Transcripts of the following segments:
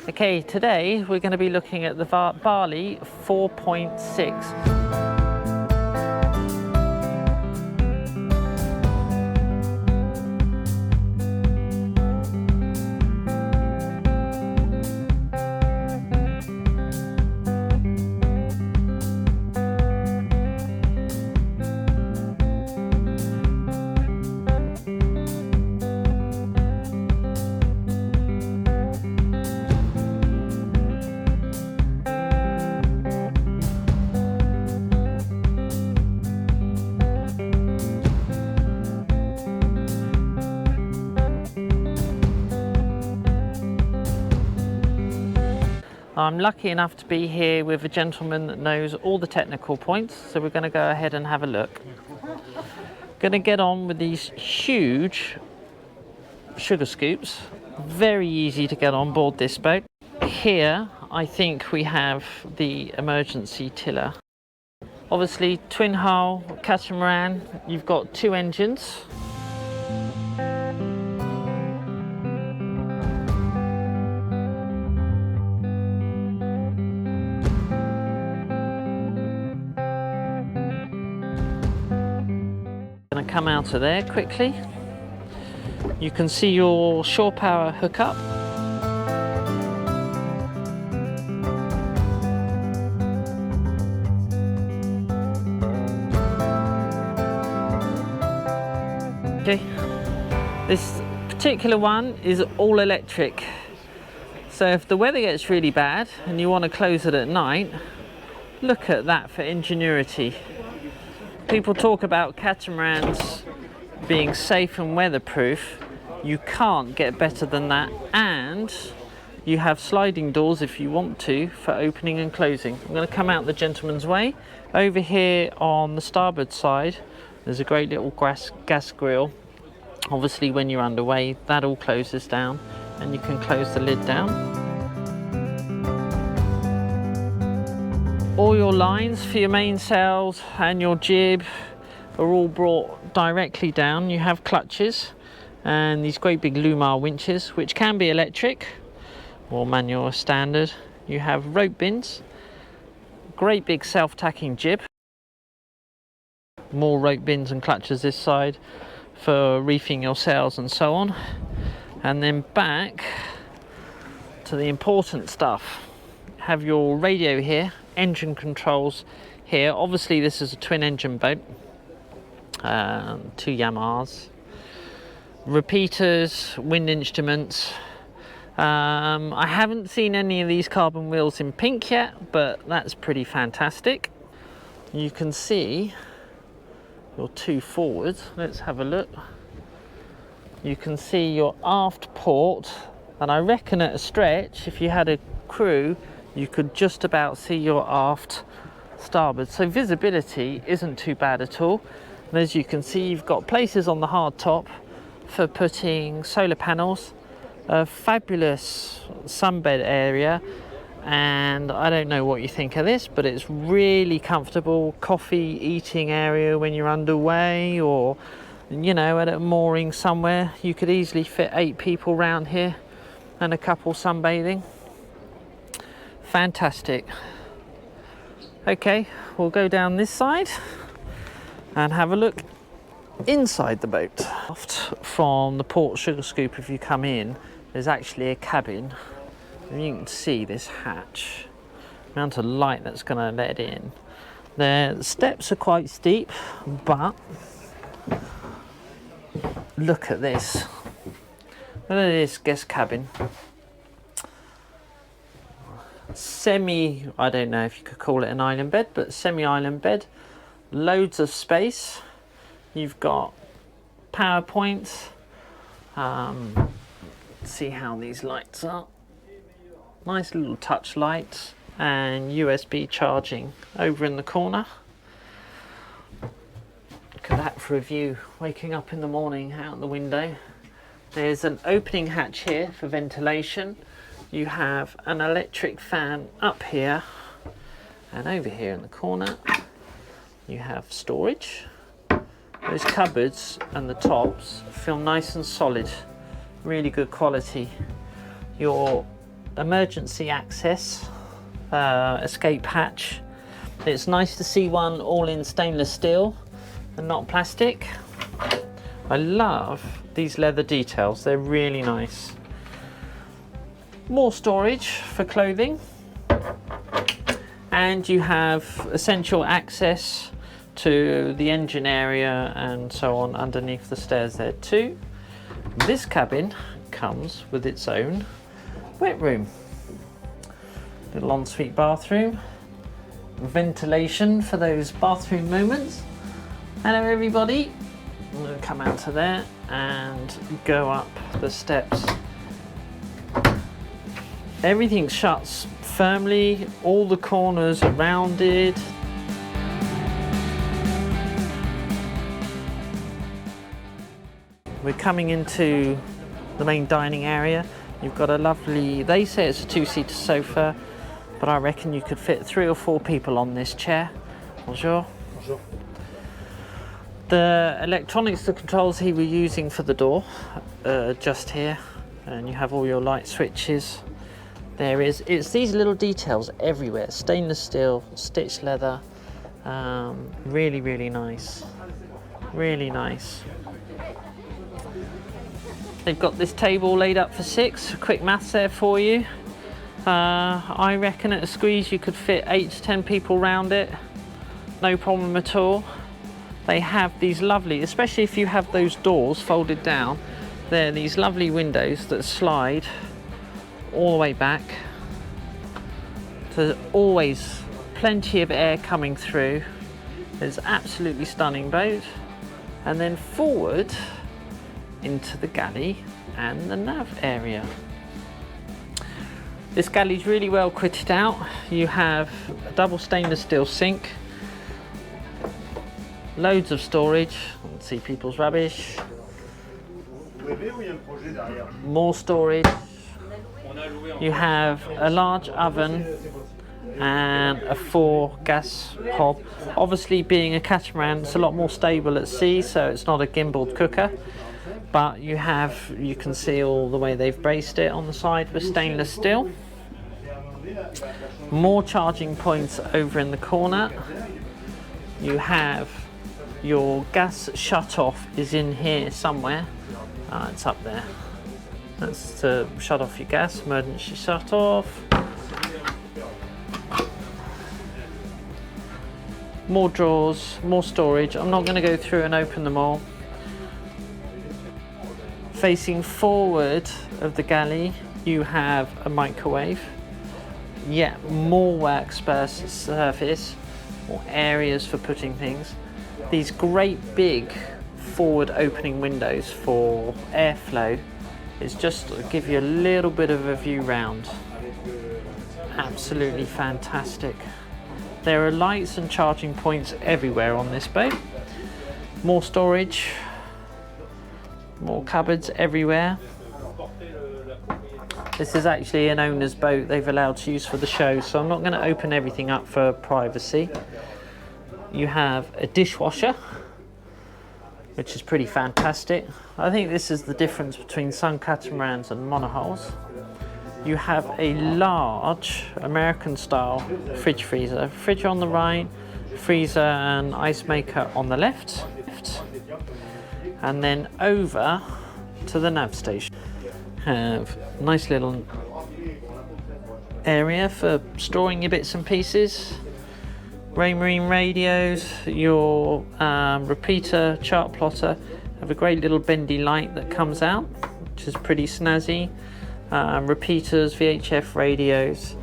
Okay, today we're going to be looking at the BALI 4.6. I'm lucky enough to be here with a gentleman that knows all the technical points, so we're going to go ahead and have a look. Going to get on with these huge sugar scoops. Very easy to get on board this boat. Here I think we have the emergency tiller. Obviously twin hull catamaran, you've got two engines. Going to come out of there quickly. You can see your shore power hookup. Okay, this particular one is all electric. So if the weather gets really bad and you want to close it at night, look at that for ingenuity. People talk about catamarans being safe and weatherproof. You can't get better than that, and you have sliding doors if you want to for opening and closing. I'm going to come out the gentleman's way. Over here on the starboard side there's a great little gas grill. Obviously when you're underway that all closes down and you can close the lid down. All your lines for your mainsails and your jib are all brought directly down. You have clutches and these great big Lumar winches, which can be electric or manual or standard. You have rope bins, great big self-tacking jib, more rope bins and clutches this side for reefing your sails and so on. And then back to the important stuff. Have your radio here, engine controls here. Obviously this is a twin engine boat, two Yamahas, repeaters, wind instruments. I haven't seen any of these carbon wheels in pink yet, but that's pretty fantastic. You can see your two forwards. Let's have a look. You can see your aft port, and I reckon at a stretch, if you had a crew, you could just about see your aft starboard. So visibility isn't too bad at all. And as you can see, you've got places on the hard top for putting solar panels, a fabulous sunbed area, and I don't know what you think of this, but it's really comfortable coffee eating area when you're underway, or you know, at a mooring somewhere. You could easily fit 8 people round here and a couple sunbathing. Fantastic. Okay, we'll go down this side and have a look inside the boat. From the port sugar scoop, if you come in, there's actually a cabin, and you can see this hatch, the amount of light that's going to let in. The steps are quite steep, but look at this. Look at this guest cabin. I don't know if you could call it an island bed, but semi-island bed. Loads of space. You've got power points. See how these lights are. Nice little touch lights, and USB charging over in the corner. Look at that for a view, waking up in the morning out the window. There's an opening hatch here for ventilation. You have an electric fan up here, and over here in the corner you have storage. Those cupboards and the tops feel nice and solid, really good quality. Your emergency access escape hatch. It's nice to see one all in stainless steel and not plastic. I love these leather details, they're really nice. More storage for clothing, and you have essential access to the engine area and so on underneath the stairs there too. This cabin comes with its own wet room. Little ensuite bathroom, ventilation for those bathroom moments. Hello everybody. I'm going to come out to there and go up the steps. Everything shuts firmly, all the corners are rounded. We're coming into the main dining area. You've got a lovely, they say it's a two-seater sofa, but I reckon you could fit 3 or 4 people on this chair. Bonjour. Bonjour. The electronics, the controls he was using for the door, just here, and you have all your light switches. It's these little details everywhere, stainless steel, stitched leather, really, really nice, really nice. They've got this table laid up for 6, quick maths there for you. I reckon at a squeeze you could fit 8 to 10 people round it, no problem at all. They have these lovely, especially if you have those doors folded down, they're these lovely windows that slide all the way back. So there's always plenty of air coming through. It's absolutely stunning boat. And then forward into the galley and the nav area. This galley is really well kitted out. You have a double stainless steel sink, loads of storage. Let's see people's rubbish. More storage. You have a large oven and a 4 gas hob. Obviously, being a catamaran, it's a lot more stable at sea, so it's not a gimbaled cooker. But you can see all the way they've braced it on the side with stainless steel. More charging points over in the corner. You have your gas shut off is in here somewhere. It's up there. That's to shut off your gas, emergency shut off. More drawers, more storage. I'm not going to go through and open them all. Facing forward of the galley, you have a microwave. Yet more workspace surface, more areas for putting things. These great big forward opening windows for airflow. It's just to give you a little bit of a view round. Absolutely fantastic. There are lights and charging points everywhere on this boat. More storage, more cupboards everywhere. This is actually an owner's boat they've allowed to use for the show, so I'm not going to open everything up for privacy. You have a dishwasher, which is pretty fantastic. I think this is the difference between some catamarans and monohulls. You have a large American style fridge freezer. Fridge on the right, freezer and ice maker on the left. And then over to the nav station. Have a nice little area for storing your bits and pieces. Raymarine radios, your repeater chart plotter, have a great little bendy light that comes out, which is pretty snazzy. Repeaters, VHF radios,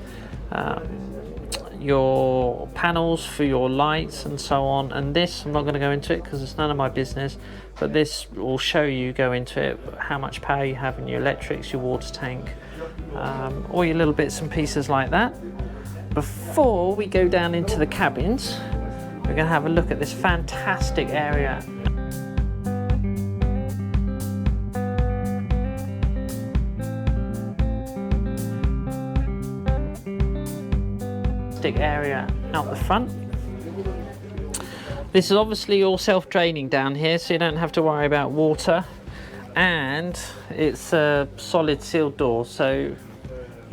your panels for your lights and so on. And this, I'm not going to go into it because it's none of my business, but this will show you, go into it, how much power you have in your electrics, your water tank, all your little bits and pieces like that. Before we go down into the cabins, we're going to have a look at this fantastic area. Area out the front. This is obviously all self-draining down here, so you don't have to worry about water, and it's a solid sealed door, so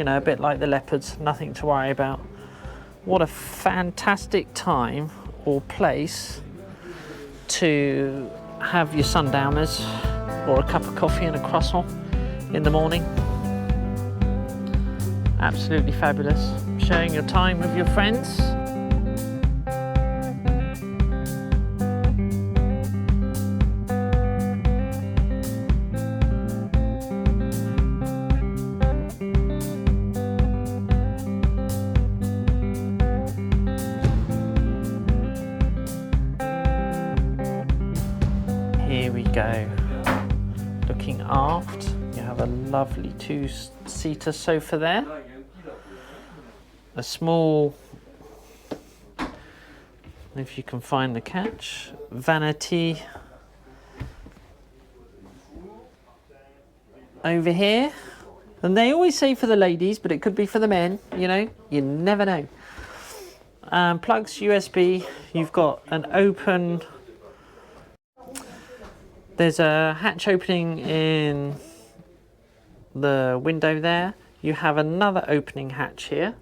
you know, a bit like the leopards, nothing to worry about. What a fantastic time or place to have your sundowners or a cup of coffee and a croissant in the morning. Absolutely fabulous. Sharing your time with your friends. Here we go. Looking aft, you have a lovely two-seater sofa there. A small, if you can find the catch, vanity over here. And they always say for the ladies, but it could be for the men, you know, you never know. Plugs, USB, you've got an open, there's a hatch opening in the window there. You have another opening hatch here.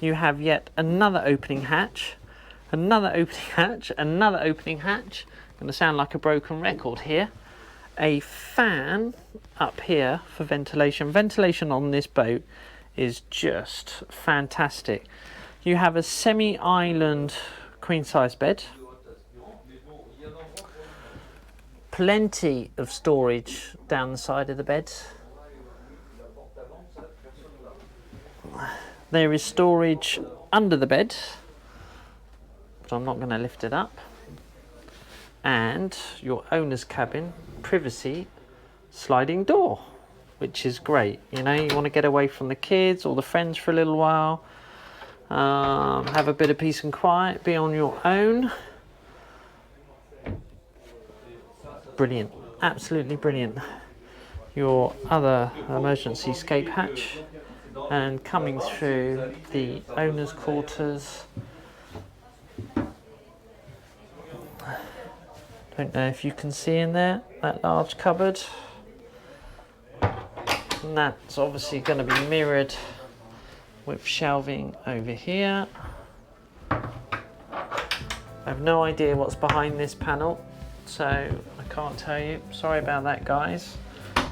You have yet another opening hatch, another opening hatch, another opening hatch. Going to sound like a broken record here. A fan up here for ventilation. Ventilation on this boat is just fantastic. You have a semi-island queen-size bed. Plenty of storage down the side of the bed. There is storage under the bed, but I'm not going to lift it up. And your owner's cabin, privacy, sliding door, which is great. You know, you want to get away from the kids or the friends for a little while, have a bit of peace and quiet, be on your own. Brilliant, absolutely brilliant. Your other emergency escape hatch. And coming through the owner's quarters. Don't know if you can see in there, that large cupboard. And that's obviously going to be mirrored with shelving over here. I have no idea what's behind this panel, so I can't tell you. Sorry about that, guys.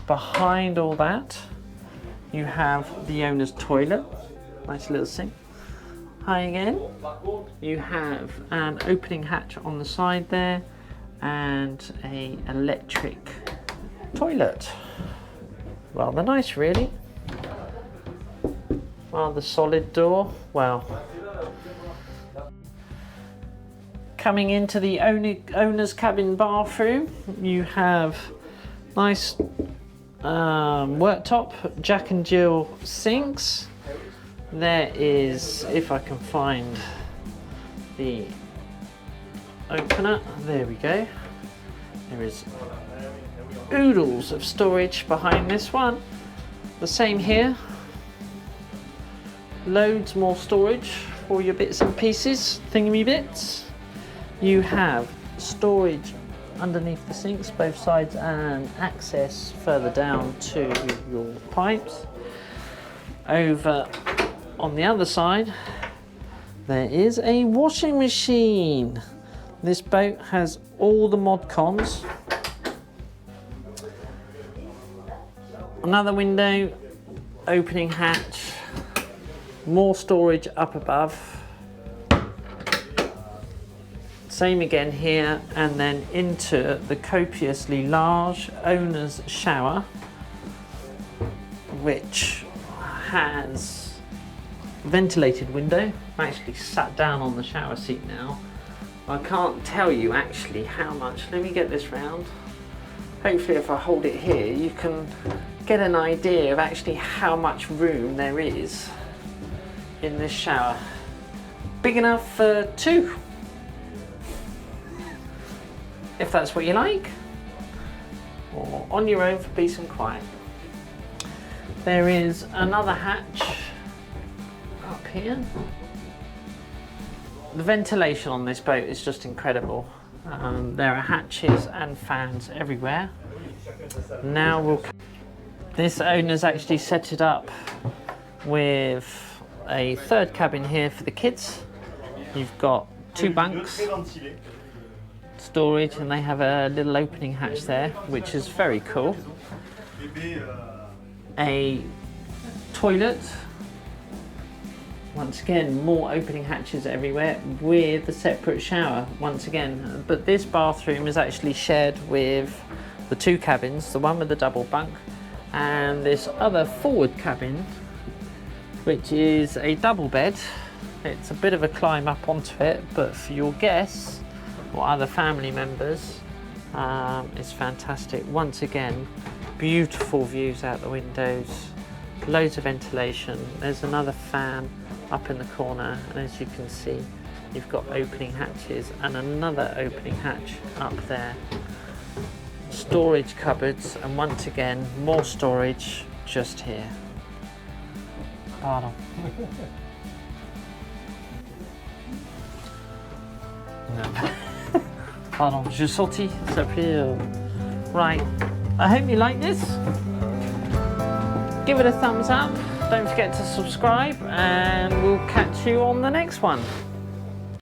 Behind all that, you have the owner's toilet, nice little sink. Hi again. You have an opening hatch on the side there and a electric toilet. Rather nice, really. Rather solid door. Well, coming into the owner's cabin bathroom, you have nice worktop, Jack and Jill sinks. There is, if I can find the opener, there we go. There is oodles of storage behind this one. The same here. Loads more storage for your bits and pieces, thingy bits. You have storage underneath the sinks, both sides, and access further down to your pipes. Over on the other side, there is a washing machine. This boat has all the mod cons. Another window, opening hatch, more storage up above. Same again here, and then into the copiously large owner's shower, which has ventilated window. I'm actually sat down on the shower seat now. I can't tell you actually how much. Let me get this round. Hopefully if I hold it here, you can get an idea of actually how much room there is in this shower. Big enough for two, if that's what you like, or on your own for peace and quiet. There is another hatch up here. The ventilation on this boat is just incredible. There are hatches and fans everywhere. Now this owner's actually set it up with a third cabin here for the kids. You've got 2 bunks, storage, and they have a little opening hatch there, which is very cool. A toilet, once again more opening hatches everywhere, with a separate shower once again. But this bathroom is actually shared with the 2 cabins, the one with the double bunk and this other forward cabin, which is a double bed. It's a bit of a climb up onto it, but for your guests or other family members, it's fantastic. Once again, beautiful views out the windows, loads of ventilation. There's another fan up in the corner, and as you can see, you've got opening hatches and another opening hatch up there. Storage cupboards, and once again, more storage just here. Pardon. Pardon, je sorti, ça s'appelait. Right, I hope you like this. Give it a thumbs up, don't forget to subscribe, and we'll catch you on the next one.